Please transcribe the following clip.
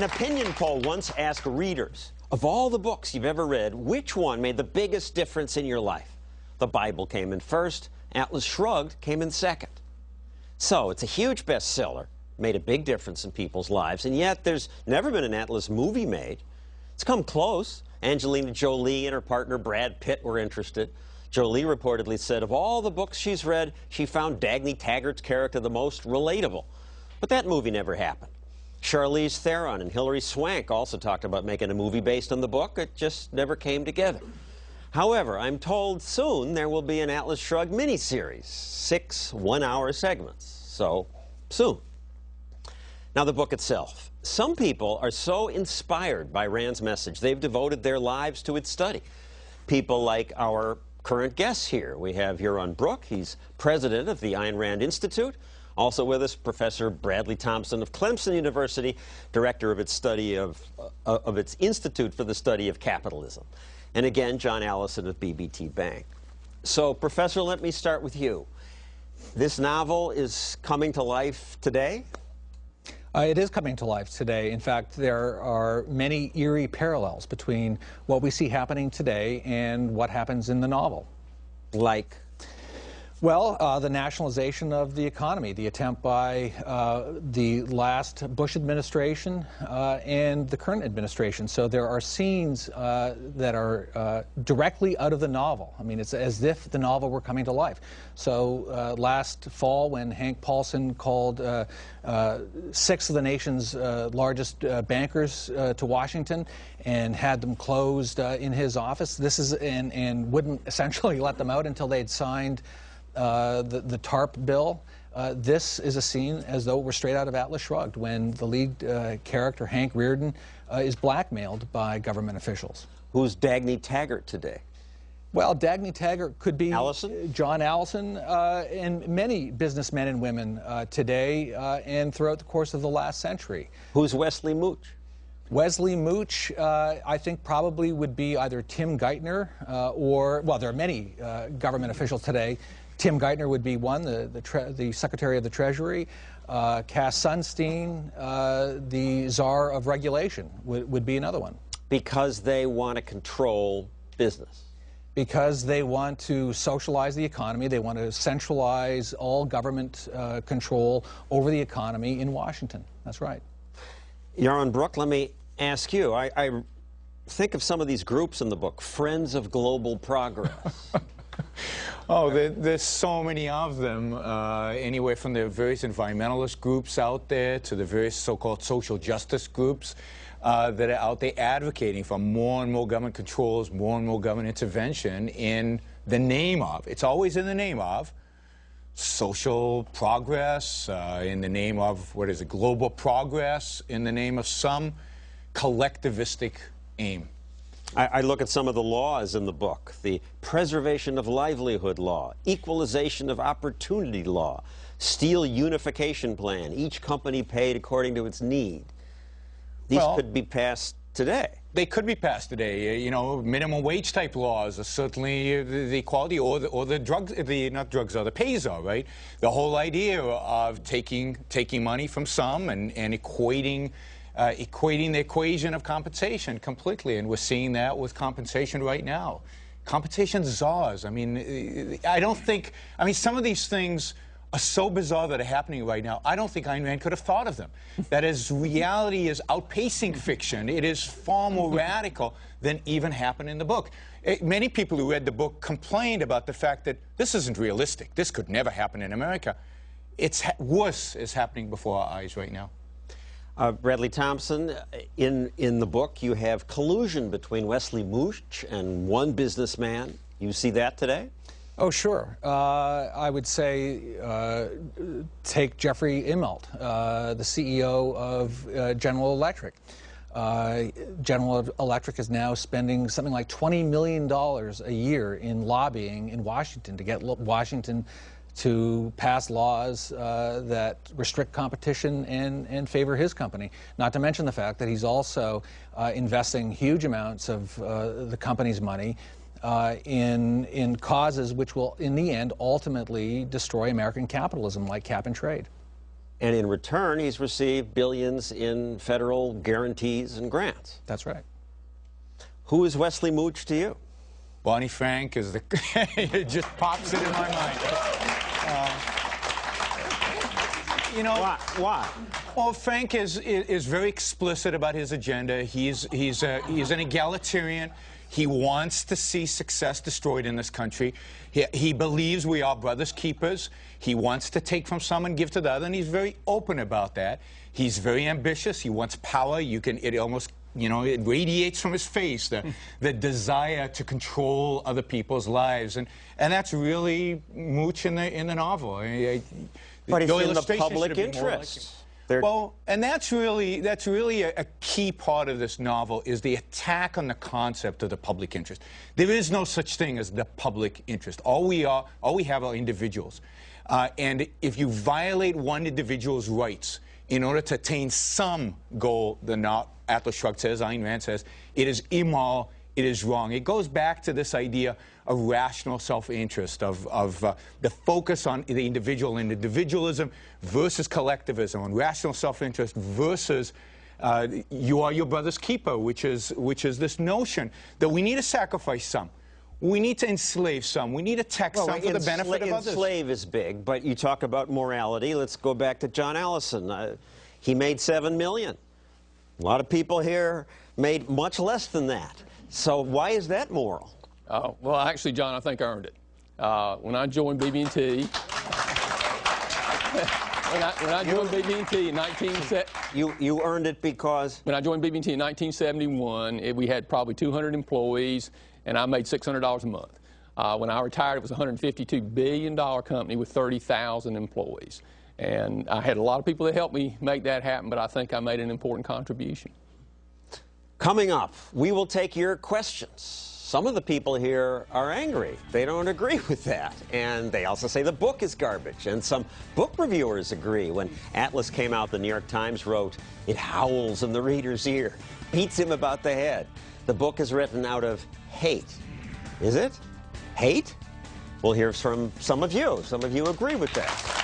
An opinion poll once asked readers, of all the books you've ever read, which one made the biggest difference in your life? The Bible came in first, Atlas Shrugged came in second. So it's a huge bestseller, made a big difference in people's lives, and yet there's never been an Atlas movie made. It's come close. Angelina Jolie and her partner Brad Pitt were interested. Jolie reportedly said of all the books she's read, she found Dagny Taggart's character the most relatable. But that movie never happened. Charlize Theron and Hilary Swank also talked about making a movie based on the book. It just never came together. However, I'm told soon there will be an Atlas Shrugged miniseries, 6 one-hour segments. So, soon. Now, the book itself. Some people are so inspired by Rand's message, they've devoted their lives to its study. People like our current guests here. We have Huron Brook. He's president of the Ayn Rand Institute. Also with us, Professor Bradley Thompson of Clemson University, director of its study of its Institute for the Study of Capitalism. And again, John Allison of BBT Bank. So, Professor, let me start with you. This novel is coming to life today? It is coming to life today. In fact, there are many eerie parallels between what we see happening today and what happens in the novel. Like? Well, the nationalization of the economy, the attempt by the last Bush administration and the current administration. So there are scenes that are directly out of the novel. I mean, it's as if the novel were coming to life. So last fall, when Hank Paulson called 6 of the nation's largest bankers to Washington and had them closed in his office, and wouldn't essentially let them out until they'd signed the TARP bill. This is a scene as though we're straight out of Atlas Shrugged, when the lead character, Hank Rearden, is blackmailed by government officials. Who's Dagny Taggart today? Well, Dagny Taggart could be Allison? John Allison and many businessmen and women today and throughout the course of the last century. Who's Wesley Mooch? Wesley Mooch, I think, probably would be either Tim Geithner or, well, there are many government officials today. Tim Geithner would be one, the Secretary of the Treasury. Cass Sunstein, the Czar of Regulation, would be another one. Because they want to control business. Because they want to socialize the economy. They want to centralize all government control over the economy in Washington. That's right. Huron Brook, let me ask you. I think of some of these groups in the book, Friends of Global Progress. Oh, there's so many of them, anywhere from the various environmentalist groups out there to the various so-called social justice groups that are out there advocating for more and more government controls, more and more government intervention in the name of, it's always in the name of, social progress, in the name of, what is it, global progress, in the name of some collectivistic aim. I look at some of the laws in the book, the Preservation of Livelihood Law, Equalization of Opportunity Law, Steel Unification Plan, each company paid according to its need. These could be passed today. They could be passed today. You know, minimum wage type laws are certainly the equality, or the drugs, not drugs, or the pays are, right? The whole idea of taking money from some and equating the equation of compensation completely, and we're seeing that with compensation right now. Compensation czars. I mean, some of these things are so bizarre that are happening right now. I don't think Ayn Rand could have thought of them. That is, reality is outpacing fiction. It is far more radical than even happened in the book. Many people who read the book complained about the fact that this isn't realistic. This could never happen in America. Worse is happening before our eyes right now. Bradley Thompson, in the book you have collusion between Wesley Mooch and one businessman. You see that today? Oh, sure. I would say take Jeffrey Immelt, the CEO of General Electric. General Electric is now spending something like $20 million a year in lobbying in Washington to get Washington to pass laws that restrict competition and favor his company. Not to mention the fact that he's also investing huge amounts of the company's money in causes which will, in the end, ultimately destroy American capitalism, like cap and trade. And in return, he's received billions in federal guarantees and grants. That's right. Who is Wesley Mooch to you? Barney Frank is the, it just pops it in my mind. You know, Why? Well, Frank is very explicit about his agenda. He's an egalitarian. He wants to see success destroyed in this country. He believes we are brothers keepers. He wants to take from some and give to the other, and he's very open about that. He's very ambitious. He wants power. It almost, you know, it radiates from his face, the desire to control other people's lives, and that's really Mooch in the novel. But it's in the illustration public should be more like interest. well, and that's really a key part of this novel, is the attack on the concept of the public interest. There is no such thing as the public interest. All we have are individuals. And if you violate one individual's rights in order to attain some goal, Atlas Shrugged says, Ayn Rand says, it is immoral, it is wrong. It goes back to this idea of rational self-interest, of the focus on the individual and individualism versus collectivism, on rational self-interest versus you are your brother's keeper, which is this notion that we need to sacrifice some. We need to enslave some. We need to tax some for the benefit of others. Enslave is big, but you talk about morality. Let's go back to John Allison. He made $7 million. A lot of people here made much less than that. So why is that moral? Well, actually, John, I think I earned it. When I joined BB&T, when I joined BB&T in 1970, you earned it because when I joined BB&T in 1971, we had probably 200 employees, and I made $600 a month. When I retired, it was a $152 billion company with 30,000 employees, and I had a lot of people that helped me make that happen. But I think I made an important contribution. Coming up, we will take your questions. Some of the people here are angry. They don't agree with that. And they also say the book is garbage. And some book reviewers agree. When Atlas came out, the New York Times wrote, "It howls in the reader's ear, beats him about the head." The book is written out of hate. Is it? Hate? We'll hear from some of you. Some of you agree with that.